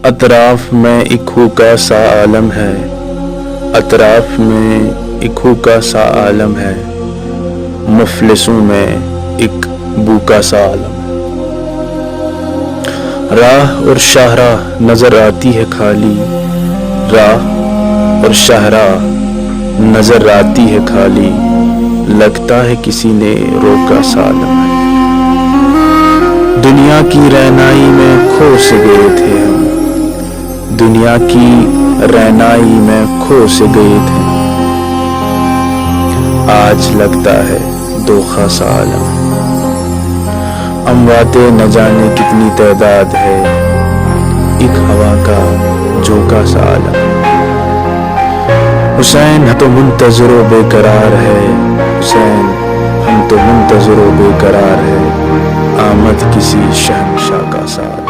اطراف میں ایک ہوکا سا عالم ہے، اطراف میں ایک ہوکا سا عالم ہے، مفلسوں میں ایک بھوکا سا عالم ہے۔ راہ اور شاہراہ نظر آتی ہے خالی، راہ اور شاہراہ نظر آتی ہے خالی، لگتا ہے کسی نے روکا سا عالم ہے۔ دنیا کی رہنائی میں کھو سے گئے تھے ہم، دنیا کی رہنائی میں کھو سے گئے تھے، آج لگتا ہے دھوکا سا عالم ہے۔ امواتِ نہ جانے کتنی تعداد ہے، ایک ہوا کا جھونکا سا عالم ہے۔ حسین ہم تو منتظر و بے قرار ہے، حسین ہم تو منتظر و بے قرار ہے، آمد کسی شہنشاہ کا سا عالم ہے۔